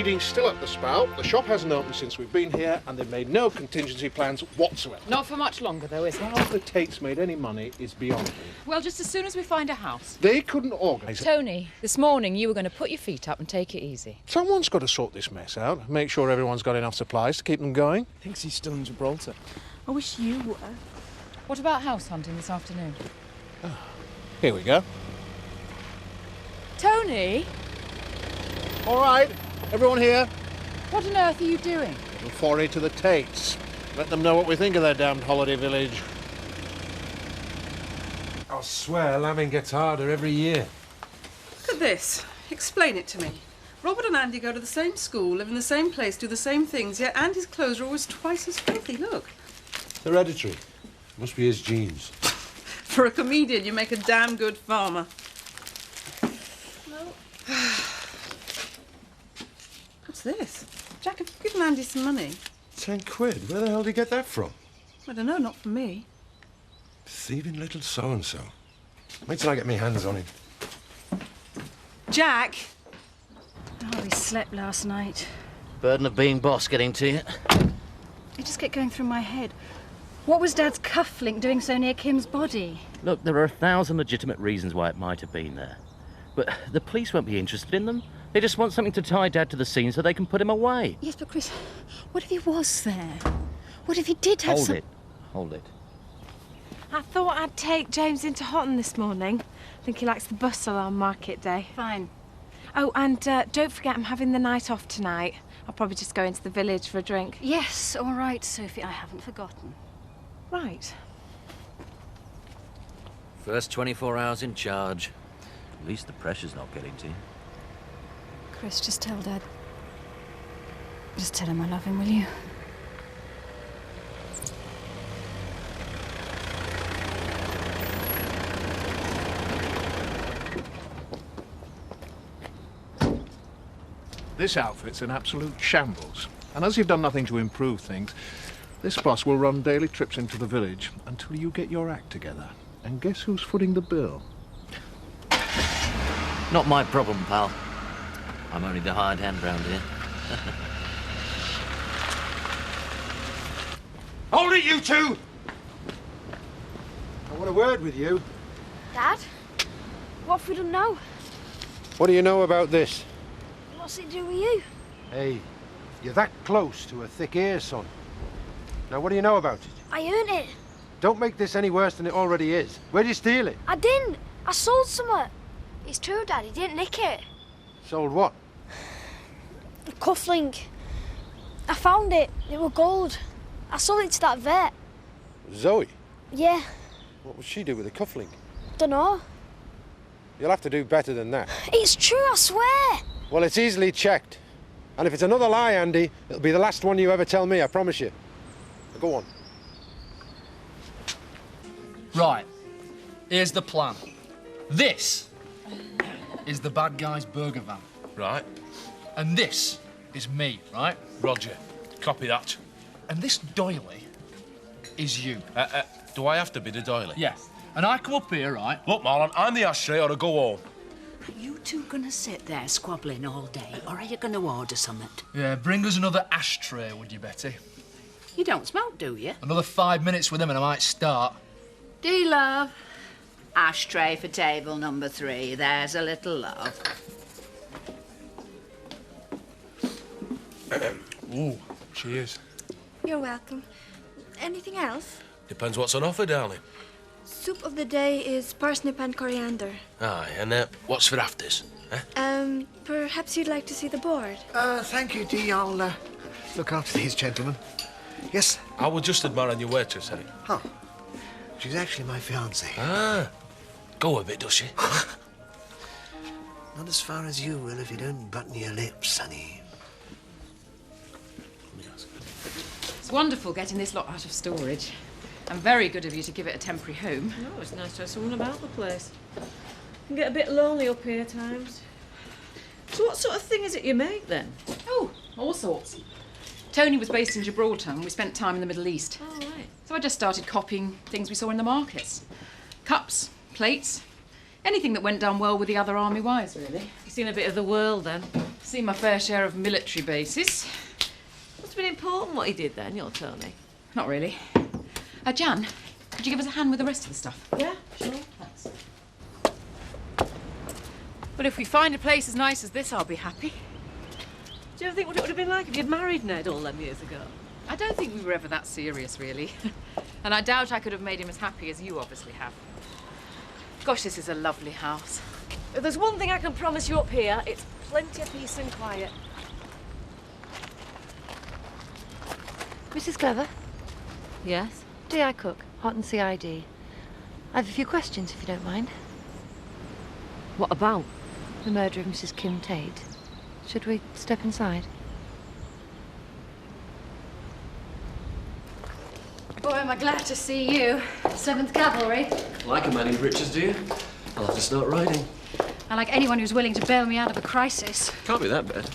bleeding's still up the spout, the shop hasn't opened since we've been here, and they've made no contingency plans whatsoever. Not for much longer, though, is it? How the Tates made any money is beyond me. Well, just as soon as we find a house. They couldn't organise it. Tony, this morning you were going to put your feet up and take it easy. Someone's got to sort this mess out, make sure everyone's got enough supplies to keep them going. Thinks he's still in Gibraltar. I wish you were. What about house hunting this afternoon? Here we go. Tony? All right, everyone here. What on earth are you doing? Little foray to the Tates. Let them know what we think of their damned holiday village. I swear, lambing gets harder every year. Look at this. Explain it to me. Robert and Andy go to the same school, live in the same place, do the same things, yet Andy's clothes are always twice as filthy. Look. Hereditary. Must be his genes. For a comedian, you make a damn good farmer. What's this? Jack, have you given Andy some money? 10 quid? Where the hell did he get that from? I don't know, not from me. Thieving little so-and-so. Wait till I get my hands on him. Jack! Oh, we slept last night. Burden of being boss getting to you. It just kept going through my head. What was Dad's cufflink doing so near Kim's body? Look, there are 1,000 legitimate reasons why it might have been there. But the police won't be interested in them. They just want something to tie Dad to the scene so they can put him away. Yes, but Chris, what if he was there? What if he did have Hold it. Hold it. I thought I'd take James into Houghton this morning. I think he likes the bustle on market day. Fine. Oh, and don't forget I'm having the night off tonight. I'll probably just go into the village for a drink. Yes, all right, Sophie, I haven't forgotten. Right. First 24 hours in charge. At least the pressure's not getting to you. Chris, just tell Dad. Just tell him I love him, will you? This outfit's an absolute shambles. And as you've done nothing to improve things, this bus will run daily trips into the village until you get your act together. And guess who's footing the bill? Not my problem, pal. I'm only the hired hand round here. Hold it, you two! I want a word with you. Dad? What if we don't know? What do you know about this? What's it do with you? Hey, you're that close to a thick ear, son. Now, what do you know about it? I earned it. Don't make this any worse than it already is. Where'd you steal it? I didn't. I sold some. It's true, Dad. He didn't nick it. Sold what? A cufflink. I found it. It was gold. I sold it to that vet. Zoe? Yeah. What would she do with a cufflink? Dunno. You'll have to do better than that. It's true, I swear. Well, it's easily checked. And if it's another lie, Andy, it'll be the last one you ever tell me, I promise you. Now, go on. Right. Here's the plan. This is the bad guy's burger van. Right. And this is me, right? Roger. Copy that. And this doily is you. Do I have to be the doily? Yes. And I come up here, right? Look, Marlon, I'm the ashtray or to go home. Are you two gonna sit there squabbling all day, or are you gonna order something? Yeah, bring us another ashtray, would you, Betty? You don't smoke, do you? Another 5 minutes with him and I might start. Do you, love? Ashtray for table number 3. There's a little love. Ooh, cheers. You're welcome. Anything else? Depends what's on offer, darling. Soup of the day is parsnip and coriander. Aye, and what's for afters? Perhaps you'd like to see the board? Thank you, Dee. I'll look after these gentlemen. Yes? I was just admiring your waitress, Harry. Huh. She's actually my fiancée. Ah. Go a bit, does she? Not as far as you will if you don't button your lips, honey. It's wonderful getting this lot out of storage. And very good of you to give it a temporary home. Oh, it's nice to have someone about the place. Can get a bit lonely up here at times. So what sort of thing is it you make, then? Oh, all sorts. Tony was based in Gibraltar and we spent time in the Middle East. Oh, right. So I just started copying things we saw in the markets. Cups, plates, anything that went down well with the other army wives, really. You've seen a bit of the world, then. Seen my fair share of military bases. Must have been important what he did then, you're Tony. Not really. Jan, could you give us a hand with the rest of the stuff? Yeah, sure. Thanks. Well, if we find a place as nice as this, I'll be happy. Do you ever think what it would have been like if you'd married Ned all them years ago? I don't think we were ever that serious, really. And I doubt I could have made him as happy as you obviously have. Gosh, this is a lovely house. If there's one thing I can promise you up here, it's plenty of peace and quiet. Mrs. Glover, Yes? do I cook? Hot and CID. I have a few questions, if you don't mind. What about? The murder of Mrs. Kim Tate. Should we step inside? Boy, am I glad to see you. 7th Cavalry. Like a man named Richards, do you? I'll have to start riding. I like anyone who's willing to bail me out of a crisis. Can't be that bad.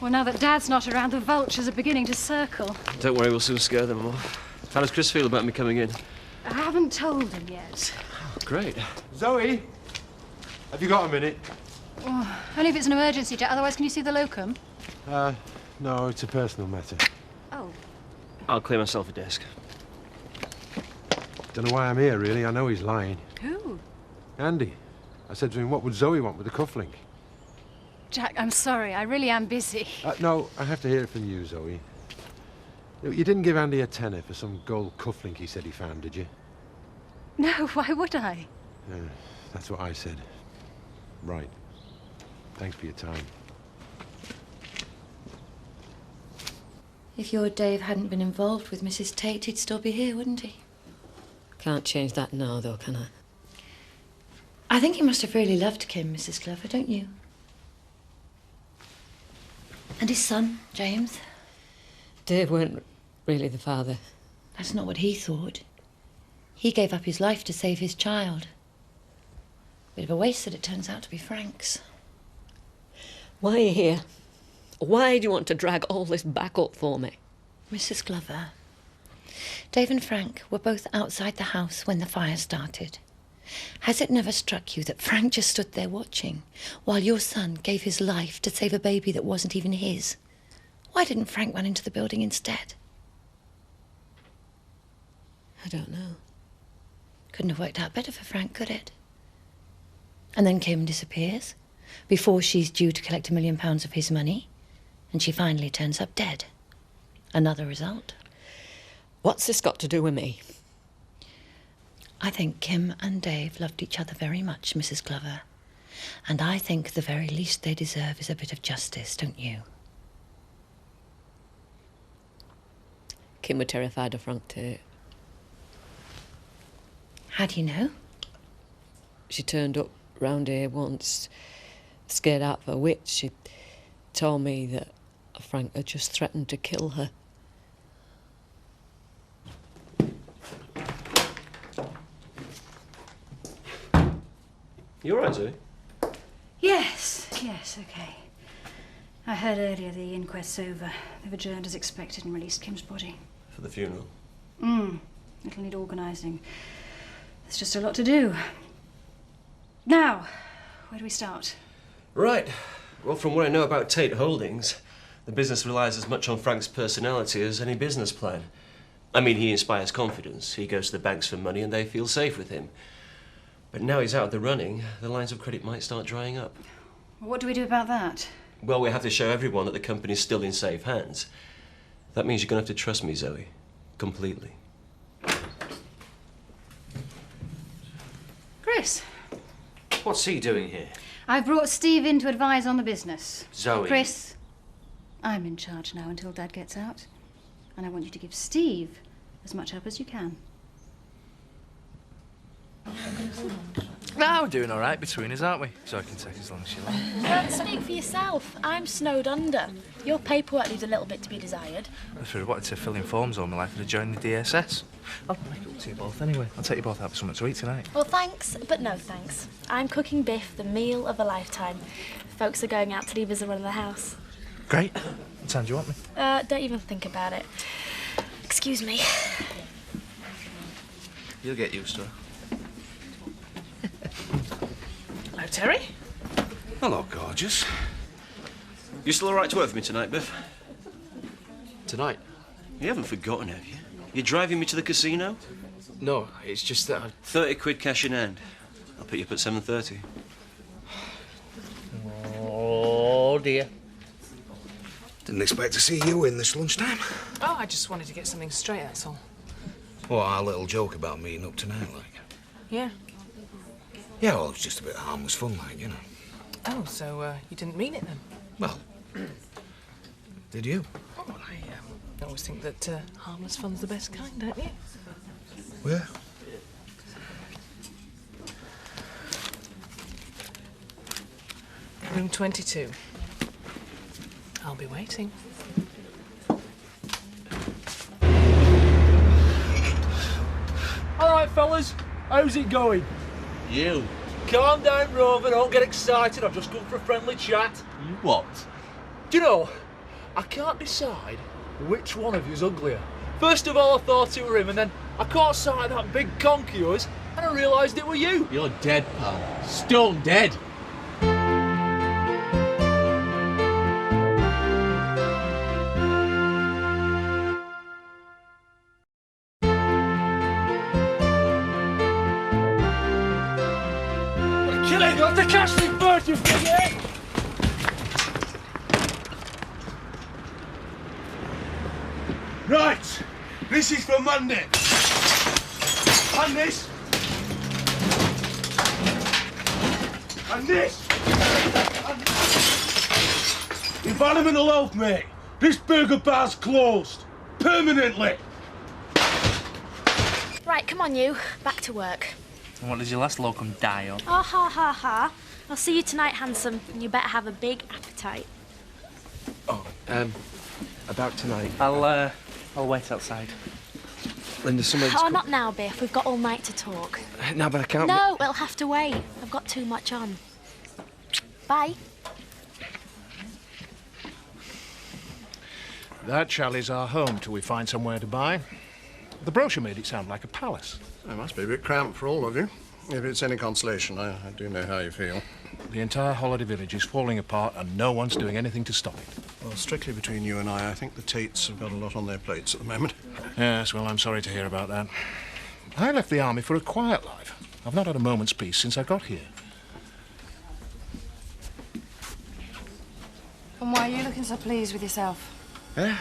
Well, now that Dad's not around, the vultures are beginning to circle. Don't worry, we'll soon scare them off. How does Chris feel about me coming in? I haven't told him yet. Great. Zoe, have you got a minute? Oh, only if it's an emergency, Jack. Otherwise, can you see the locum? No, it's a personal matter. Oh. I'll clear myself a desk. Don't know why I'm here, really. I know he's lying. Who? Andy. I said to him, what would Zoe want with the cufflink? Jack, I'm sorry. I really am busy. No, I have to hear it from you, Zoe. You didn't give Andy a tenner for some gold cufflink he said he found, did you? No, why would I? That's what I said. Right. Thanks for your time. If your Dave hadn't been involved with Mrs. Tate, he'd still be here, wouldn't he? Can't change that now, though, can I? I think he must have really loved Kim, Mrs. Glover, don't you? And his son, James? Dave weren't really the father. That's not what he thought. He gave up his life to save his child. Bit of a waste that it turns out to be Frank's. Why are you here? Why do you want to drag all this back up for me? Mrs. Glover, Dave and Frank were both outside the house when the fire started. Has it never struck you that Frank just stood there watching while your son gave his life to save a baby that wasn't even his? Why didn't Frank run into the building instead? I don't know. Couldn't have worked out better for Frank, could it? And then Kim disappears before she's due to collect £1 million of his money, and she finally turns up dead. Another result. What's this got to do with me? I think Kim and Dave loved each other very much, Mrs. Glover. And I think the very least they deserve is a bit of justice, don't you? Kim were terrified of Frank Tate. How do you know? She turned up round here once, scared out of her wits. She told me that Frank had just threatened to kill her. You all right, Zoe? Yes, okay. I heard earlier the inquest's over. They've adjourned as expected and released Kim's body. For the funeral? It'll need organising. There's just a lot to do. Now, where do we start? Right. Well, from what I know about Tate Holdings, the business relies as much on Frank's personality as any business plan. I mean, he inspires confidence. He goes to the banks for money and they feel safe with him. But now he's out of the running, the lines of credit might start drying up. What do we do about that? Well, we have to show everyone that the company's still in safe hands. That means you're going to have to trust me, Zoe. Completely. Chris. What's he doing here? I've brought Steve in to advise on the business. Zoe. Chris, I'm in charge now until Dad gets out. And I want you to give Steve as much help as you can. No, we're doing all right between us, aren't we? So I can take as long as you like. Don't speak for yourself. I'm snowed under. Your paperwork leaves a little bit to be desired. If I wanted to fill in forms all my life, I'd have joined the DSS. I'll make it up to you both anyway. I'll take you both out for something to eat tonight. Well, thanks, but no thanks. I'm cooking Biff the meal of a lifetime. Folks are going out to leave us a run of the house. Great. What time do you want me? Don't even think about it. Excuse me. You'll get used to it. Hello, Terry. Hello, gorgeous. You still all right to work for me tonight, Biff? Tonight? You haven't forgotten, have you? You're driving me to the casino? No, it's just that 30 quid cash in hand. I'll pick you up at 7:30. Oh, dear. Didn't expect to see you in this lunchtime. Oh, I just wanted to get something straight, that's all. Well, our little joke about meeting up tonight, like. Yeah. Yeah, well, it was just a bit of harmless fun, like, you know. Oh, so you didn't mean it then? Well, did you? Oh, I always think that harmless fun's the best kind, don't you? Where? Room 22. I'll be waiting. All right, fellas, how's it going? You. Calm down, Rover, don't get excited. I've just come for a friendly chat. You what? Do you know, I can't decide which one of you's uglier. First of all, I thought it were him, and then I caught sight of that big conch of yours, and I realised it were you. You're dead, pal. Stone dead. Kill it! You have to catch me first, you figure! Right, this is for Monday. And this. And this. And environmental health, mate. This burger bar's closed. Permanently. Right, come on you. Back to work. And what does your last locum die of? Ah ha ha ha. I'll see you tonight, handsome, and you better have a big appetite. Oh, about tonight. I'll wait outside. Linda, somebody's... Oh, not now, Biff. We've got all night to talk. No, but I can't... No, it'll have to wait. I've got too much on. Bye. That chalet's our home till we find somewhere to buy. The brochure made it sound like a palace. It must be a bit cramped for all of you. If it's any consolation, I do know how you feel. The entire holiday village is falling apart and no one's doing anything to stop it. Well, strictly between you and I think the Tates have got a lot on their plates at the moment. Yes, well, I'm sorry to hear about that. I left the army for a quiet life. I've not had a moment's peace since I got here. And why are you looking so pleased with yourself? Yeah?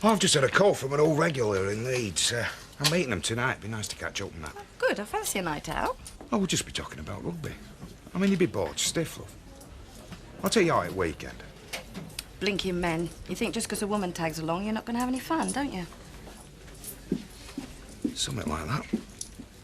Well, I've just had a call from an old regular in Leeds. I'm meeting them tonight. It'd be nice to catch up on that. Good, I fancy a night out. Oh, we'll just be talking about rugby. I mean, you'd be bored stiff, love. I'll take you out at weekend. Blinking men. You think just because a woman tags along, you're not going to have any fun, don't you? Something like that.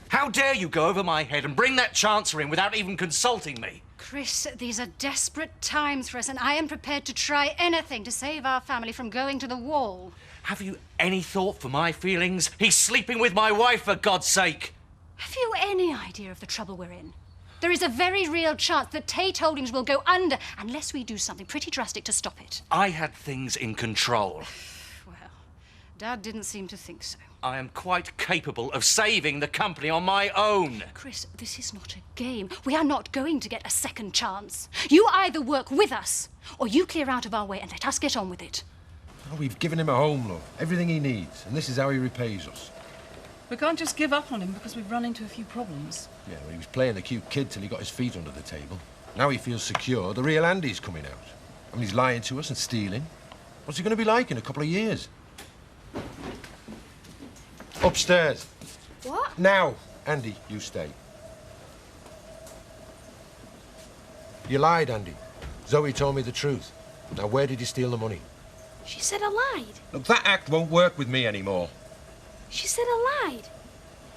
How dare you go over my head and bring that chancer in without even consulting me? Chris, these are desperate times for us, and I am prepared to try anything to save our family from going to the wall. Have you any thought for my feelings? He's sleeping with my wife, for God's sake. Have you any idea of the trouble we're in? There is a very real chance that Tate Holdings will go under unless we do something pretty drastic to stop it. I had things in control. Well, Dad didn't seem to think so. I am quite capable of saving the company on my own. Chris, this is not a game. We are not going to get a second chance. You either work with us, or you clear out of our way and let us get on with it. Oh, we've given him a home, love. Everything he needs, and this is how he repays us. We can't just give up on him because we've run into a few problems. Yeah, well, he was playing the cute kid till he got his feet under the table. Now he feels secure. The real Andy's coming out. I mean, he's lying to us and stealing. What's he going to be like in a couple of years? Upstairs. What? Now, Andy, you stay. You lied, Andy. Zoe told me the truth. Now, where did you steal the money? She said I lied. Look, that act won't work with me anymore. She said I lied.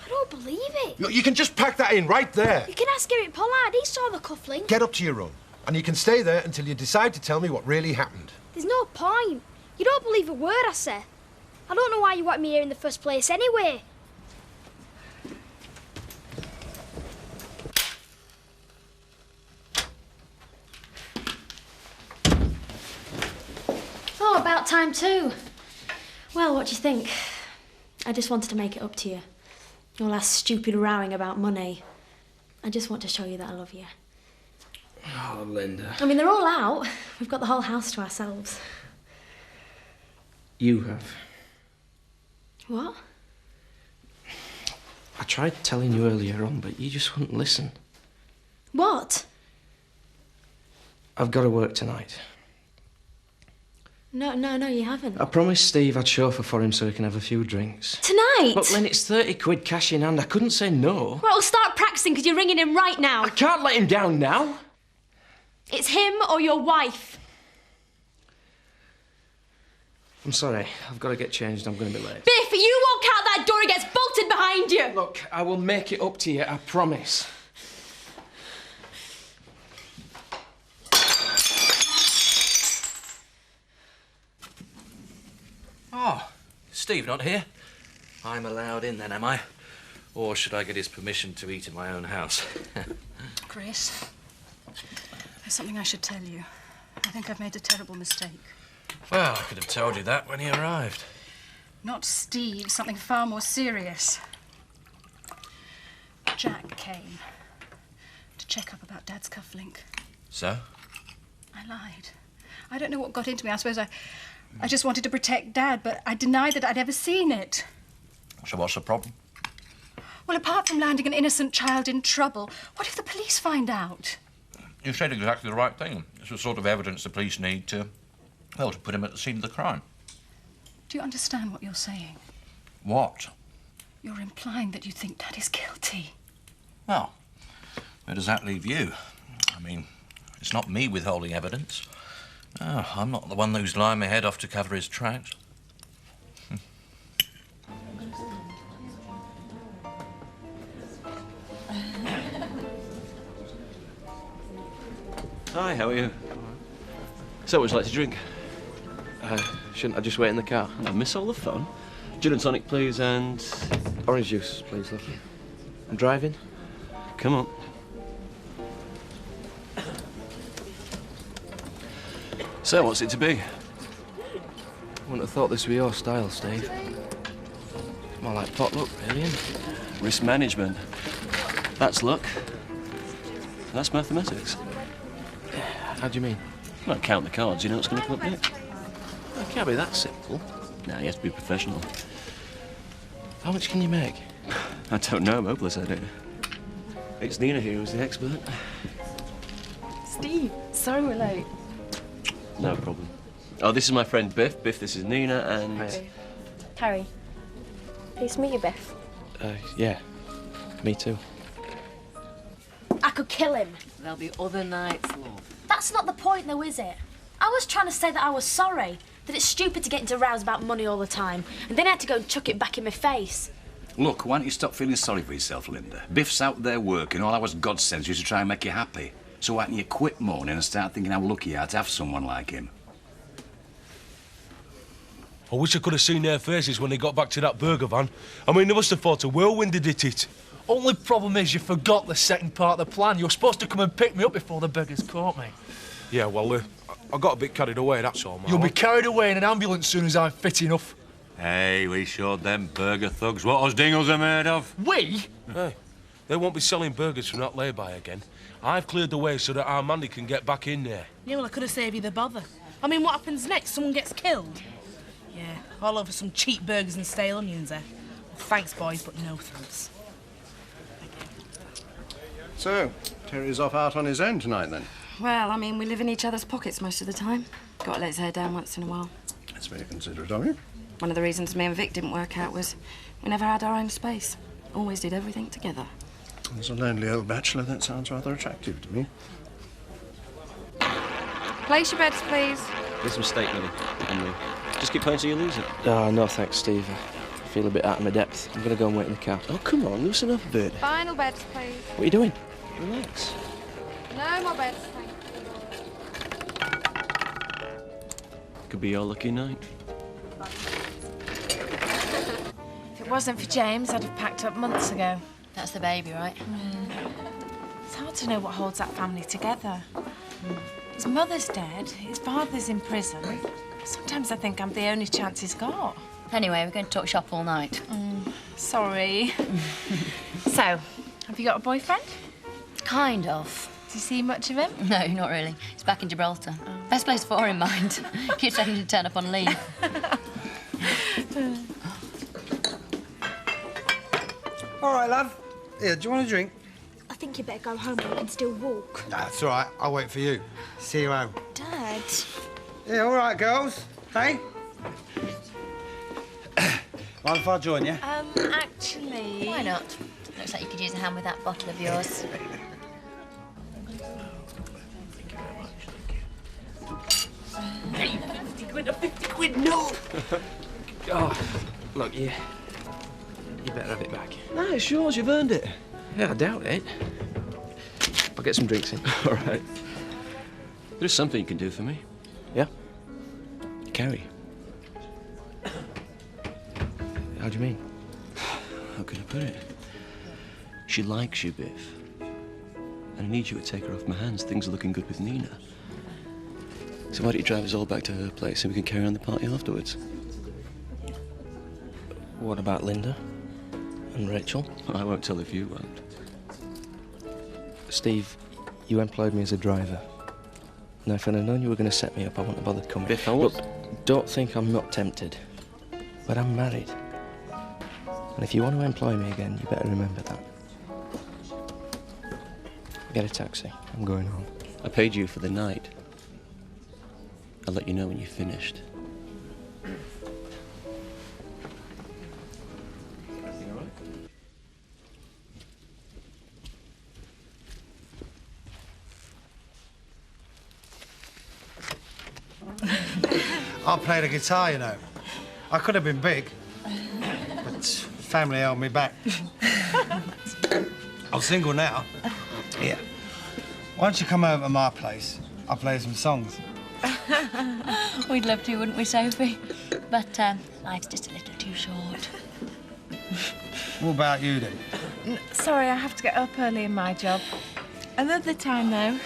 I don't believe it. Look, you can just pack that in right there. You can ask Eric Pollard. He saw the cufflink. Get up to your room, and you can stay there until you decide to tell me what really happened. There's no point. You don't believe a word I say. I don't know why you want me here in the first place anyway. Oh, about time too. Well, what do you think? I just wanted to make it up to you. All that stupid rowing about money. I just want to show you that I love you. Oh, Linda. I mean, they're all out. We've got the whole house to ourselves. You have. What? I tried telling you earlier on, but you just wouldn't listen. What? I've got to work tonight. No, you haven't. I promised Steve I'd chauffeur for him so he can have a few drinks. Tonight? But Lynn, it's 30 quid cash in hand. I couldn't say no. Well, start practicing because you're ringing him right now. I can't let him down now. It's him or your wife. I'm sorry. I've got to get changed. I'm going to be late. Biff, you walk out that door, it gets bolted behind you. Look, I will make it up to you, I promise. Oh, Steve not here? I'm allowed in then, am I? Or should I get his permission to eat in my own house? Chris, there's something I should tell you. I think I've made a terrible mistake. Well, I could have told you that when he arrived. Not Steve, something far more serious. Jack came to check up about Dad's cufflink. So? I lied. I don't know what got into me. I suppose I just wanted to protect Dad, but I denied that I'd ever seen it. So what's the problem? Well, apart from landing an innocent child in trouble, what if the police find out? You said exactly the right thing. It's the sort of evidence the police need to put him at the scene of the crime. Do you understand what you're saying? What? You're implying that you think Dad is guilty. Well, where does that leave you? I mean, it's not me withholding evidence. Oh, I'm not the one who's lying my head off to cover his tracks. Hi, how are you? So, would you like to drink? Shouldn't I just wait in the car? I miss all the fun. Gin and tonic, please, and... Orange juice, please, love. I'm driving. Come on. So, what's it to be? Wouldn't have thought this were your style, Steve. More like potluck, really, isn't it? Risk management. That's luck. That's mathematics. How do you mean? Well, count the cards, you know what's going to come up next. It can't be that simple. Nah, you have to be professional. How much can you make? I don't know, I'm hopeless at it. It's Nina here who's the expert. Steve, sorry we're late. No problem. Oh, this is my friend Biff. Biff, this is Nina, and... Hi. Harry, please meet you, Biff. Yeah. Me too. I could kill him. There'll be other nights, love. That's not the point, though, is it? I was trying to say that I was sorry, that it's stupid to get into rows about money all the time, and then I had to go and chuck it back in my face. Look, why don't you stop feeling sorry for yourself, Linda? Biff's out there working, all I was God sends you to try and make you happy. So why don't you quit moaning and start thinking how lucky you are to have someone like him? I wish I could have seen their faces when they got back to that burger van. I mean, they must have thought a whirlwind had hit it. Only problem is you forgot the second part of the plan. You were supposed to come and pick me up before the beggars caught me. Yeah, well, I got a bit carried away, that's all, man. You'll be carried away in an ambulance soon as I'm fit enough. Hey, we showed them burger thugs what us dingles are made of. We? Hey, they won't be selling burgers from that lay-by again. I've cleared the way so that our Mandy can get back in there. Yeah, well, I could have saved you the bother. I mean, what happens next? Someone gets killed? Yeah, all over some cheap burgers and stale onions there. Well, thanks, boys, but no thanks. So, Terry's off out on his own tonight, then? Well, I mean, we live in each other's pockets most of the time. Got to let his hair down once in a while. That's very considerate of you. One of the reasons me and Vic didn't work out was we never had our own space. Always did everything together. As a lonely old bachelor, that sounds rather attractive to me. Place your bets, please. There's some steak, Millie. Emily. Just keep playing till you lose it. Oh, no, thanks, Steve. I feel a bit out of my depth. I'm going to go and wait in the car. Oh, come on, loosen up a bit. Final bets, please. What are you doing? Relax. No more bets, thank you. Could be your lucky night. If it wasn't for James, I'd have packed up months ago. That's the baby, right? It's hard to know what holds that family together. His mother's dead, his father's in prison. Sometimes I think I'm the only chance he's got. Anyway, we're going to talk shop all night. Sorry. So, have you got a boyfriend? Kind of. you see much of him? No, not really. He's back in Gibraltar. Best place for him, mind. Keeps having to turn up on leave. All right, love. Here, do you want a drink? I think you better go home where you can still walk. Nah, it's all right. I'll wait for you. See you home. Dad. Yeah, all right, girls. Hey? Mind if I join you? Actually... Why not? Looks like you could use a hand with that bottle of yours. Hey, 50 quid, 50 quid, no! Oh, look, you better have it back. No, it's yours. You've earned it. Yeah, I doubt it. I'll get some drinks in. All right. There's something you can do for me. Yeah? Carrie. How do you mean? How can I put it? She likes you, Biff. And I need you to take her off my hands. Things are looking good with Nina. So why don't you drive us all back to her place and we can carry on the party afterwards? What about Linda? And Rachel? I won't tell if you won't. Steve, you employed me as a driver. Now, if I'd have known you were going to set me up, I wouldn't have bothered coming. Biff, I was... Look, don't think I'm not tempted. But I'm married. And if you want to employ me again, you better remember that. Get a taxi. I'm going home. I paid you for the night. I'll let you know when you've finished. I play the guitar, you know. I could have been big, but family held me back. I'm single now. Here. Why don't you come over to my place? I'll play some songs. We'd love to, wouldn't we, Sophie? But life's just a little too short. What about you, then? Sorry, I have to get up early in my job. Another time, though.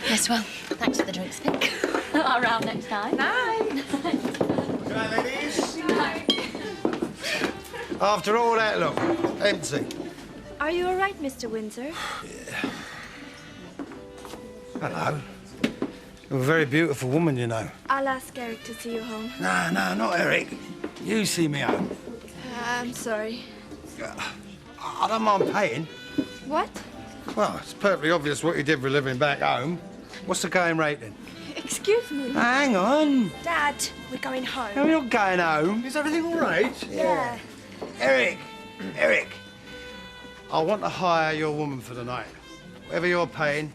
Yes, well, thanks for the drinks, Vic. I'll round next time. Night. Good night, ladies. After all that, look, empty. Are you all right, Mr. Windsor? Hello. You're a very beautiful woman, you know. I'll ask Eric to see you home. No, not Eric. You see me home. I'm sorry. I don't mind paying. What? Well, it's perfectly obvious what you did for a living back home. What's the going rate, then? Excuse me. Hang on. Dad, we're going home. No, you're going home. Is everything all right? Yeah. Eric, I want to hire your woman for the night. Whatever you're paying,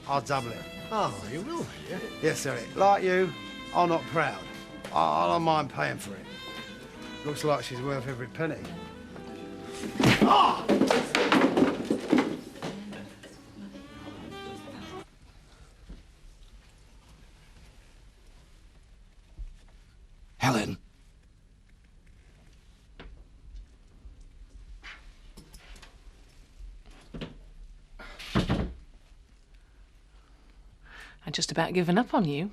I'll double it. Oh, you will, yeah? Yes, Eric. Like you, I'm not proud. I don't mind paying for it. Looks like she's worth every penny. Ah! Helen. I'd just about given up on you.